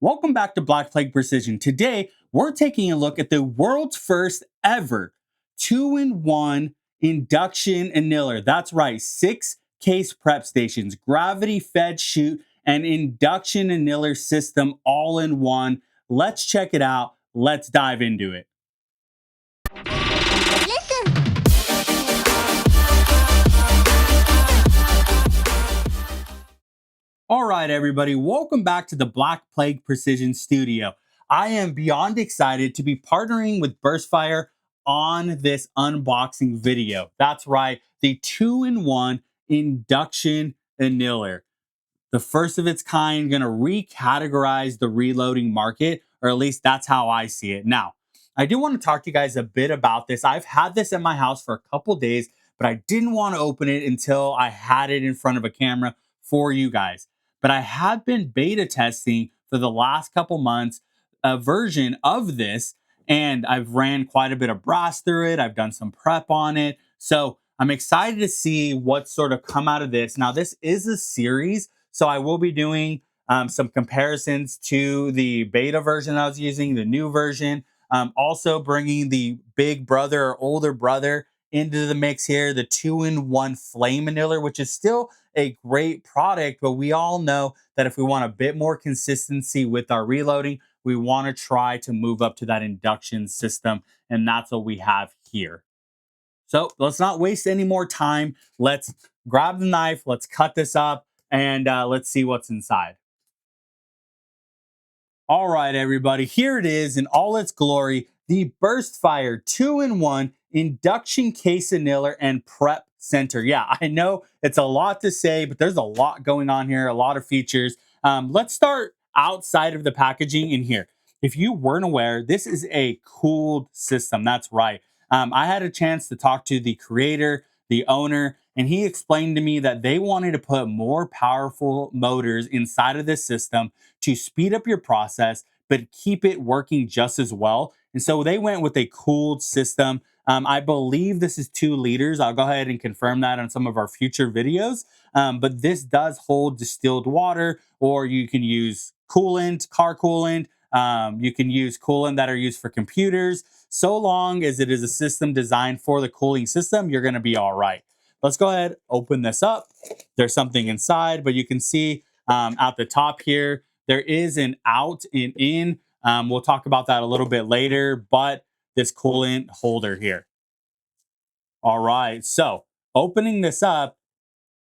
Welcome back to Black Plague Precision. Today, we're taking a look at the world's first ever 2-in-1 induction annealer. That's right, 6 case prep stations, gravity fed chute, and induction annealer system all in one. Let's check it out. Let's dive into it. All right, everybody, welcome back to the Black Plague Precision Studio. I am beyond excited to be partnering with Burstfire on this unboxing video. That's right, the 2-in-1 induction annealer. The first of its kind, going to recategorize the reloading market, or at least that's how I see it. Now, I do want to talk to you guys a bit about this. I've had this in my house for a couple days, but I didn't want to open it until I had it in front of a camera for you guys. But I have been beta testing for the last couple months a version of this, and I've ran quite a bit of brass through it. I've done some prep on it. So I'm excited to see what sort of come out of this. Now, this is a series, so I will be doing some comparisons to the beta version I was using, the new version. Also bringing the big brother or older brother into the mix here, the 2-in-1 flame annealer, which is still a great product, but we all know that if we want a bit more consistency with our reloading, we want to try to move up to that induction system, and that's what we have here. So let's not waste any more time. Let's grab the knife, let's cut this up, and let's see what's inside. All right, everybody, here it is in all its glory, the Burstfire 2-in-1 induction case annealer and prep center. Yeah, I know it's a lot to say, but there's a lot going on here, a lot of features. Let's start outside of the packaging in here. If you weren't aware, this is a cooled system. That's right. I had a chance to talk to the creator, the owner, and he explained to me that they wanted to put more powerful motors inside of this system to speed up your process, but keep it working just as well. And so they went with a cooled system. I believe this is 2 liters. I'll go ahead and confirm that on some of our future videos. But this does hold distilled water, or you can use coolant, car coolant. You can use coolant that are used for computers. So long as it is a system designed for the cooling system, you're going to be all right. Let's go ahead, open this up. There's something inside, but you can see at the top here, there is an out and in. We'll talk about that a little bit later, but this coolant holder here. All right, so opening this up,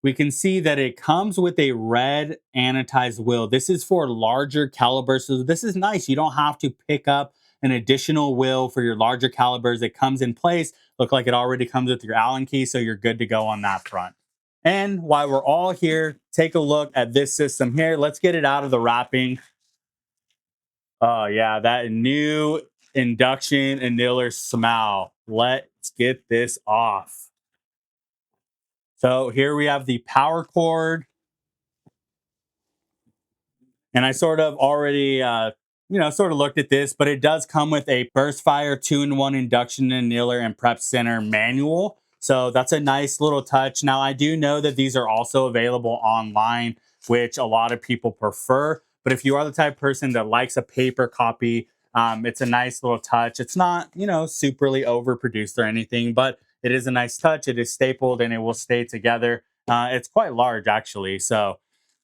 we can see that it comes with a red anodized wheel. This is for larger calibers. So this is nice. You don't have to pick up an additional wheel for your larger calibers. It comes in place. Look like it already comes with your Allen key, so you're good to go on that front. And while we're all here, take a look at this system here. Let's get it out of the wrapping. Oh yeah, that new induction annealer smell. Let's get this off. So here we have the power cord. And I sort of already, sort of looked at this, but it does come with a Burstfire 2-in-1 induction annealer and prep center manual. So that's a nice little touch. Now, I do know that these are also available online, which a lot of people prefer. But if you are the type of person that likes a paper copy, it's a nice little touch. It's not, superly overproduced or anything, but it is a nice touch. It is stapled and it will stay together. It's quite large, actually. So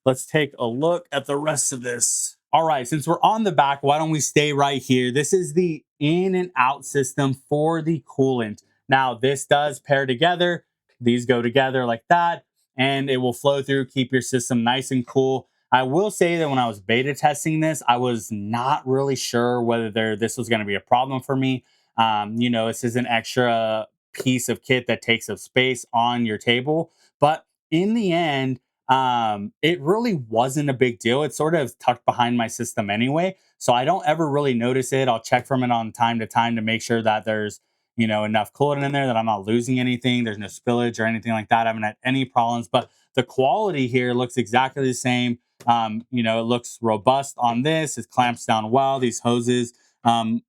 let's take a look at the rest of this. All right, since we're on the back, why don't we stay right here? This is the in and out system for the coolant. Now, this does pair together. These go together like that, and it will flow through, keep your system nice and cool. I will say that when I was beta testing this, I was not really sure whether this was going to be a problem for me. This is an extra piece of kit that takes up space on your table. But in the end, it really wasn't a big deal. It's sort of tucked behind my system anyway, so I don't ever really notice it. I'll check from it on time to time to make sure that there's enough coolant in there, that I'm not losing anything, there's no spillage or anything like that. I haven't had any problems, but the quality here looks exactly the same. It looks robust on this. It clamps down well. These hoses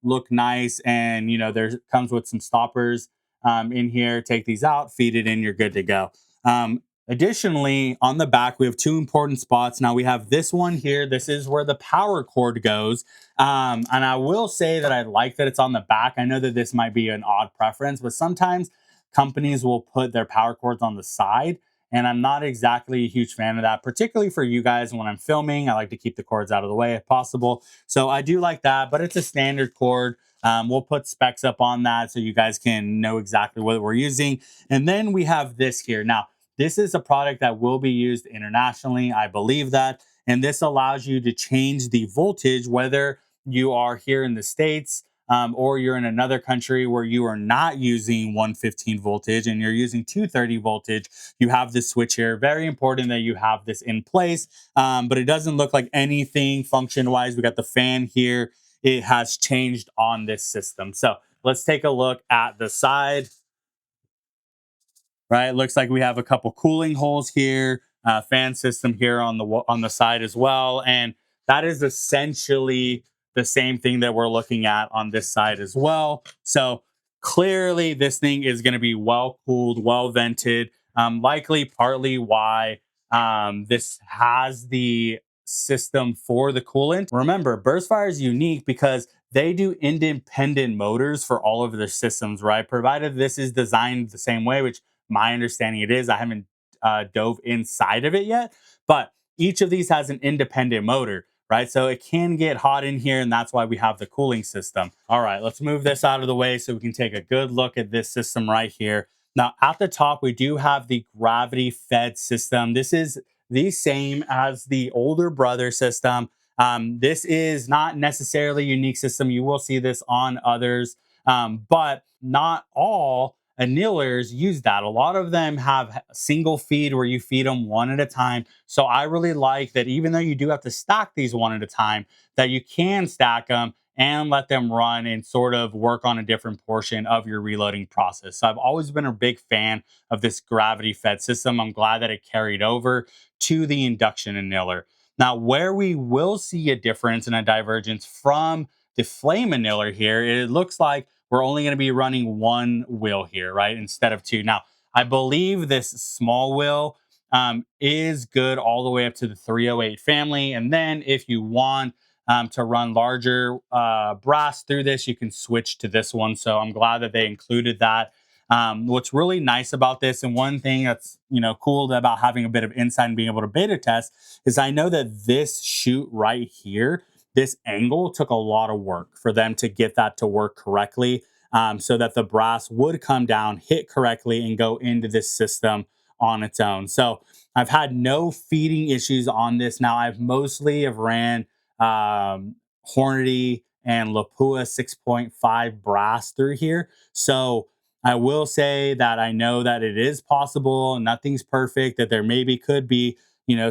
look nice, and there comes with some stoppers in here. Take these out, feed it in, you're good to go. Additionally, on the back, we have two important spots. Now we have this one here. This is where the power cord goes. And I will say that I like that it's on the back. I know that this might be an odd preference, but sometimes companies will put their power cords on the side. And I'm not exactly a huge fan of that, particularly for you guys when I'm filming. I like to keep the cords out of the way if possible. So I do like that, but it's a standard cord. We'll put specs up on that so you guys can know exactly what we're using. And then we have this here. Now, this is a product that will be used internationally. I believe that. And this allows you to change the voltage, whether you are here in the States or you're in another country where you are not using 115 voltage and you're using 230 voltage. You have this switch here. Very important that you have this in place. But it doesn't look like anything function wise. We got the fan here. It has changed on this system. So let's take a look at the side. Right, it looks like we have a couple cooling holes here, fan system here on the side as well, and that is essentially the same thing that we're looking at on this side as well. So clearly this thing is going to be well cooled, well vented, likely partly why this has the system for the coolant. Remember, Burstfire is unique because they do independent motors for all of their systems, right? Provided this is designed the same way, which my understanding it is. I haven't dove inside of it yet, but each of these has an independent motor, right? So it can get hot in here, and that's why we have the cooling system. All right, let's move this out of the way so we can take a good look at this system right here. Now, at the top, we do have the gravity fed system. This is the same as the older brother system. This is not necessarily a unique system. You will see this on others, but not all annealers use that. A lot of them have single feed where you feed them one at a time. So I really like that even though you do have to stack these one at a time, that you can stack them and let them run and sort of work on a different portion of your reloading process. So I've always been a big fan of this gravity fed system. I'm glad that it carried over to the induction annealer. Now, where we will see a difference and a divergence from the flame annealer here, it looks like we're only going to be running one wheel here, right? Instead of two. Now, I believe this small wheel is good all the way up to the 308 family. And then if you want to run larger brass through this, you can switch to this one. So I'm glad that they included that. What's really nice about this, and one thing that's cool about having a bit of insight and being able to beta test, is I know that this shoot right here, this angle took a lot of work for them to get that to work correctly, so that the brass would come down, hit correctly, and go into this system on its own. So I've had no feeding issues on this. Now I've mostly have ran Hornady and Lapua 6.5 brass through here. So I will say that I know that it is possible. Nothing's perfect, that there maybe could be,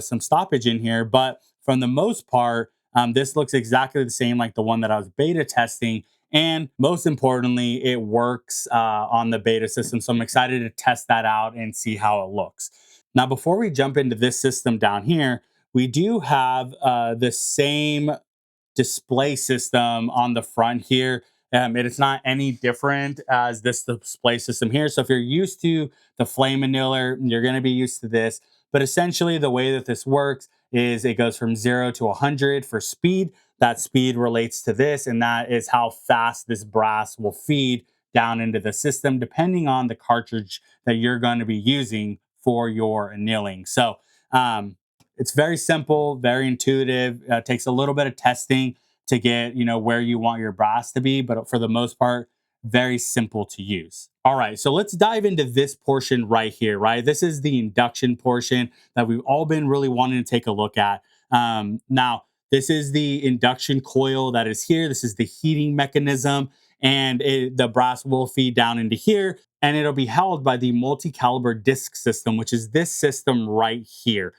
some stoppage in here. But from the most part, this looks exactly the same like the one that I was beta testing. And most importantly, it works on the beta system. So I'm excited to test that out and see how it looks. Now, before we jump into this system down here, we do have the same display system on the front here. It is not any different as this display system here. So if you're used to the flame annealer, you're going to be used to this. But essentially, the way that this works is it goes from 0 to 100 for speed. That speed relates to this, and that is how fast this brass will feed down into the system, depending on the cartridge that you're going to be using for your annealing. So it's very simple, very intuitive. Takes a little bit of testing to get where you want your brass to be, but for the most part, very simple to use. All right, so let's dive into this portion right here. Right, this is the induction portion that we've all been really wanting to take a look at. Now, this is the induction coil that is here. This is the heating mechanism, and the brass will feed down into here, and it'll be held by the multi-caliber disc system, which is this system right here.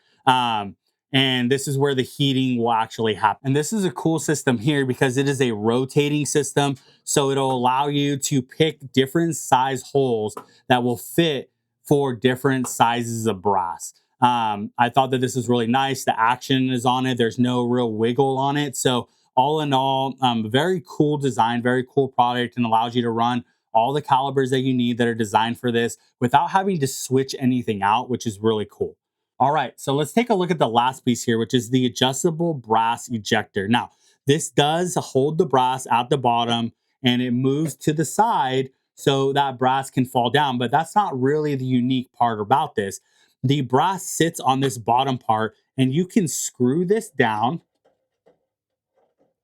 And this is where the heating will actually happen. And this is a cool system here because it is a rotating system. So it'll allow you to pick different size holes that will fit for different sizes of brass. I thought that this is really nice. The action is on it. There's no real wiggle on it. So all in all, very cool design, very cool product, and allows you to run all the calibers that you need that are designed for this without having to switch anything out, which is really cool. All right, so let's take a look at the last piece here, which is the adjustable brass ejector. Now, this does hold the brass at the bottom and it moves to the side so that brass can fall down, but that's not really the unique part about this. The brass sits on this bottom part and you can screw this down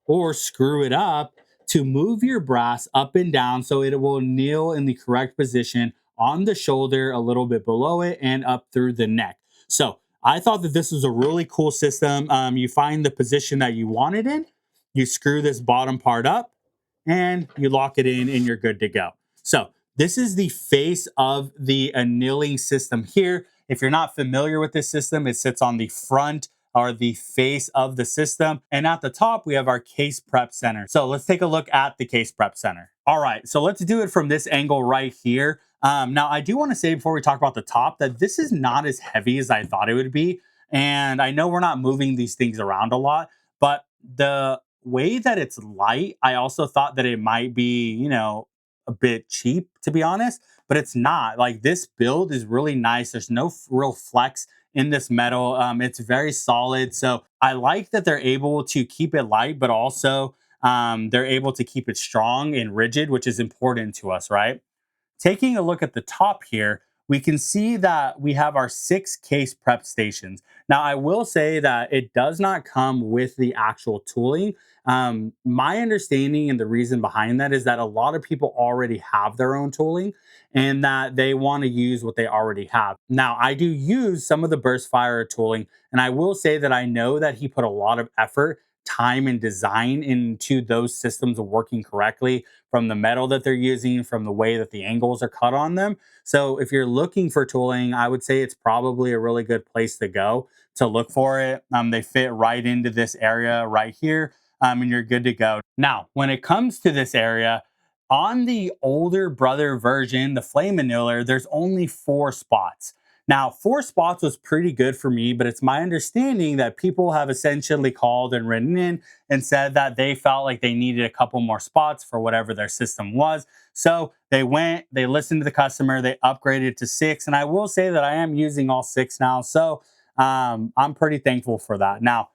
or screw it up to move your brass up and down so it will kneel in the correct position on the shoulder, a little bit below it, and up through the neck. So I thought that this was a really cool system. You find the position that you want it in, you screw this bottom part up, and you lock it in, and you're good to go. So this is the face of the annealing system here. If you're not familiar with this system, it sits on the front or the face of the system. And at the top, we have our case prep center. So let's take a look at the case prep center. All right, so let's do it from this angle right here. Now, I do want to say before we talk about the top that this is not as heavy as I thought it would be. And I know we're not moving these things around a lot, but the way that it's light, I also thought that it might be, a bit cheap, to be honest, but it's not. Like, this build is really nice. There's no real flex in this metal. It's very solid. So I like that they're able to keep it light, but also they're able to keep it strong and rigid, which is important to us, right? Taking a look at the top here, we can see that we have our 6 case prep stations. Now, I will say that it does not come with the actual tooling. My understanding and the reason behind that is that a lot of people already have their own tooling and that they want to use what they already have. Now, I do use some of the Burstfire tooling, and I will say that I know that he put a lot of effort, time, and design into those systems working correctly, from the metal that they're using, from the way that the angles are cut on them. So if you're looking for tooling, I would say it's probably a really good place to go to look for it. They fit right into this area right here, and you're good to go. Now, when it comes to this area, on the older brother version, the Flame Annealer, there's only 4 spots. Now, 4 spots was pretty good for me, but it's my understanding that people have essentially called and written in and said that they felt like they needed a couple more spots for whatever their system was. So they went, they listened to the customer, they upgraded it to 6. And I will say that I am using all 6 now. So I'm pretty thankful for that. Now,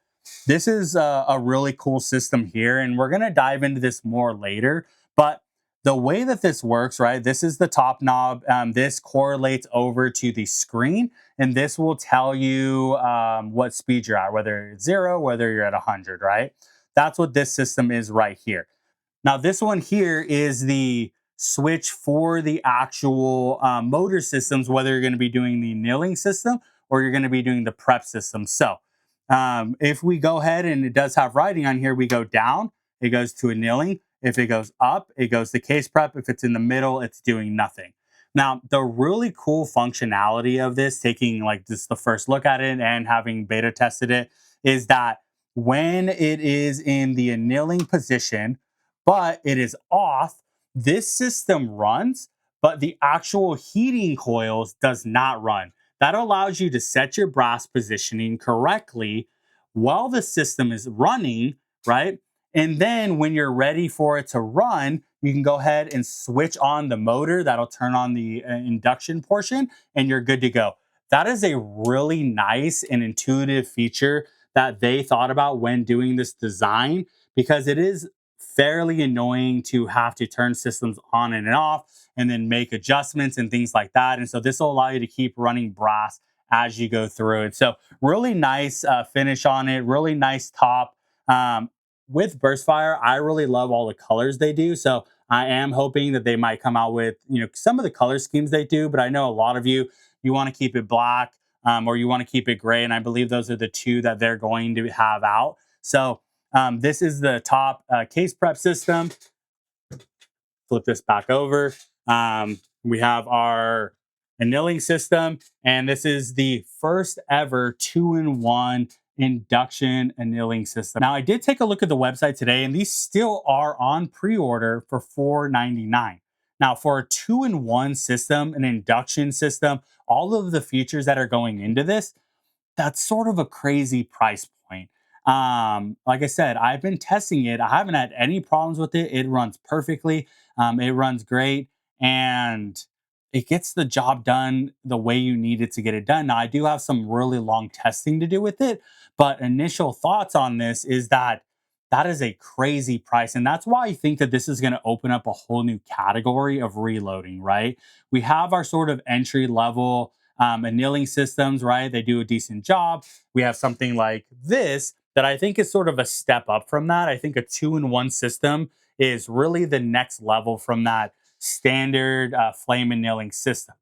this is a really cool system here, and we're going to dive into this more later. But the way that this works, right? This is the top knob. This correlates over to the screen, and this will tell you what speed you're at, whether it's 0, whether you're at 100, right? That's what this system is right here. Now, this one here is the switch for the actual motor systems, whether you're going to be doing the annealing system or you're going to be doing the prep system. So if we go ahead, and it does have writing on here, we go down, it goes to annealing. If it goes up, it goes to case prep. If it's in the middle, it's doing nothing. Now, the really cool functionality of this, taking like just the first look at it and having beta tested it, is that when it is in the annealing position, but it is off, this system runs, but the actual heating coils does not run. That allows you to set your brass positioning correctly while the system is running, right? And then when you're ready for it to run, you can go ahead and switch on the motor. That'll turn on the induction portion, and you're good to go. That is a really nice and intuitive feature that they thought about when doing this design, because it is fairly annoying to have to turn systems on and off and then make adjustments and things like that. And so this will allow you to keep running brass as you go through it. So really nice finish on it, really nice top. With Burstfire, I really love all the colors they do. So I am hoping that they might come out with, some of the color schemes they do, but I know a lot of you want to keep it black, or you want to keep it gray. And I believe those are the 2 that they're going to have out. So this is the top case prep system. Flip this back over. We have our annealing system, and this is the first ever 2-in-1 induction annealing system. Now, I did take a look at the website today, and these still are on pre-order for $499. Now, for a 2-in-1 system, an induction system, all of the features that are going into this, that's sort of a crazy price point. Like I said, I've been testing it. I haven't had any problems with it. It runs perfectly. It runs great. and it gets the job done the way you need it to get it done. Now, I do have some really long testing to do with it, but initial thoughts on this is that that is a crazy price. And that's why I think that this is going to open up a whole new category of reloading, right? We have our sort of entry level annealing systems, right? They do a decent job. We have something like this that I think is sort of a step up from that. I think a two-in-one system is really the next level from that standard flame annealing system.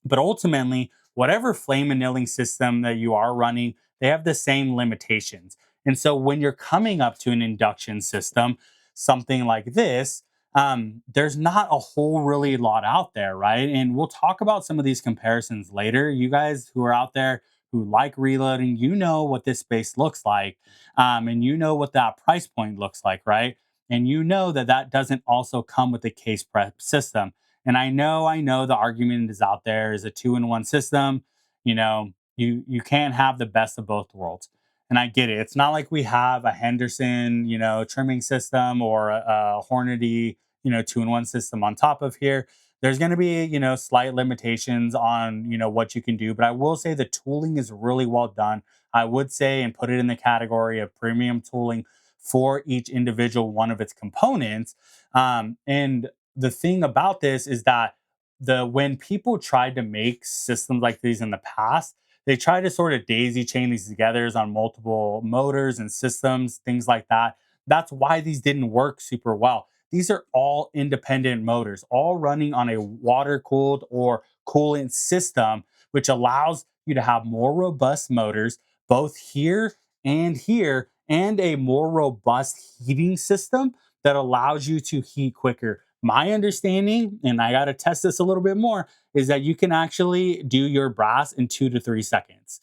But ultimately, whatever flame annealing system that you are running, they have the same limitations. And so when you're coming up to an induction system, something like this, there's not a whole really lot out there, right? And we'll talk about some of these comparisons later. You guys who are out there who like reloading, you know what this space looks like, and you know what that price point looks like, right? And you know that that doesn't also come with a case prep system. And I know the argument is out there is a two-in-one system. You can't have the best of both worlds. And I get it. It's not like we have a Henderson, trimming system or a Hornady, two-in-one system on top of here. There's going to be, slight limitations on, what you can do. But I will say the tooling is really well done. I would say and put it in the category of premium tooling for each individual one of its components. And the thing about this is that the when people tried to make systems like these in the past, they try to sort of daisy chain these together on multiple motors and systems, things like that. That's why these didn't work super well. These are all independent motors, all running on a water cooled or coolant system, which allows you to have more robust motors both here, and a more robust heating system that allows you to heat quicker. My understanding, and I got to test this a little bit more, is that you can actually do your brass in 2 to 3 seconds,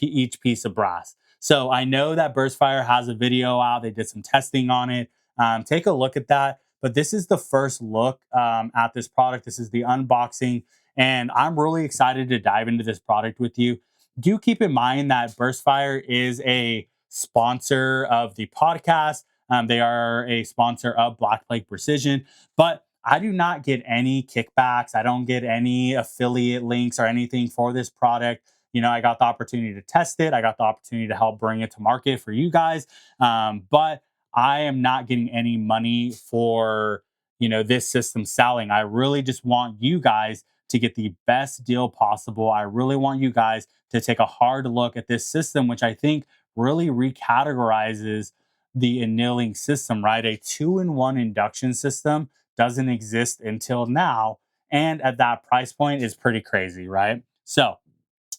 each piece of brass. So I know that Burstfire has a video out. They did some testing on it. Take a look at that. But this is the first look at this product. This is the unboxing. And I'm really excited to dive into this product with you. Do keep in mind that Burstfire is a sponsor of the podcast. They are a sponsor of Black Plague Precision, but I do not get any kickbacks. I don't get any affiliate links or anything for this product. I got the opportunity to test it. I got the opportunity to help bring it to market for you guys. But I am not getting any money for, this system selling. I really just want you guys to get the best deal possible. I really want you guys to take a hard look at this system, which I think really recategorizes the annealing system, right? A two-in-one induction system doesn't exist until now. And at that price point is pretty crazy, right? So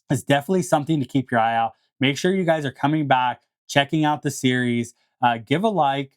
it's definitely something to keep your eye out. Make sure you guys are coming back, checking out the series. Give a like,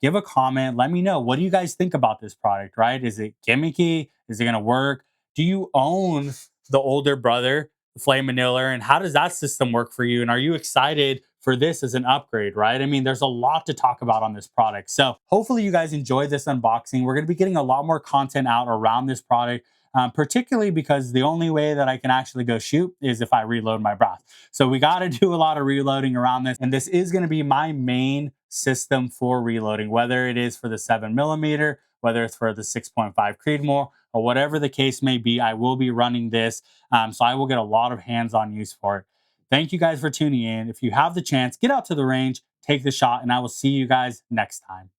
give a comment. Let me know. What do you guys think about this product, right? Is it gimmicky? Is it going to work? Do you own the older brother, the Flame Annealer? And how does that system work for you? And are you excited for this as an upgrade, right? I mean, there's a lot to talk about on this product. So hopefully you guys enjoyed this unboxing. We're going to be getting a lot more content out around this product. Particularly because the only way that I can actually go shoot is if I reload my brass. So we got to do a lot of reloading around this. And this is going to be my main system for reloading, whether it is for the 7mm, whether it's for the 6.5 Creedmoor, or whatever the case may be. I will be running this. So I will get a lot of hands-on use for it. Thank you guys for tuning in. If you have the chance, get out to the range, take the shot, and I will see you guys next time.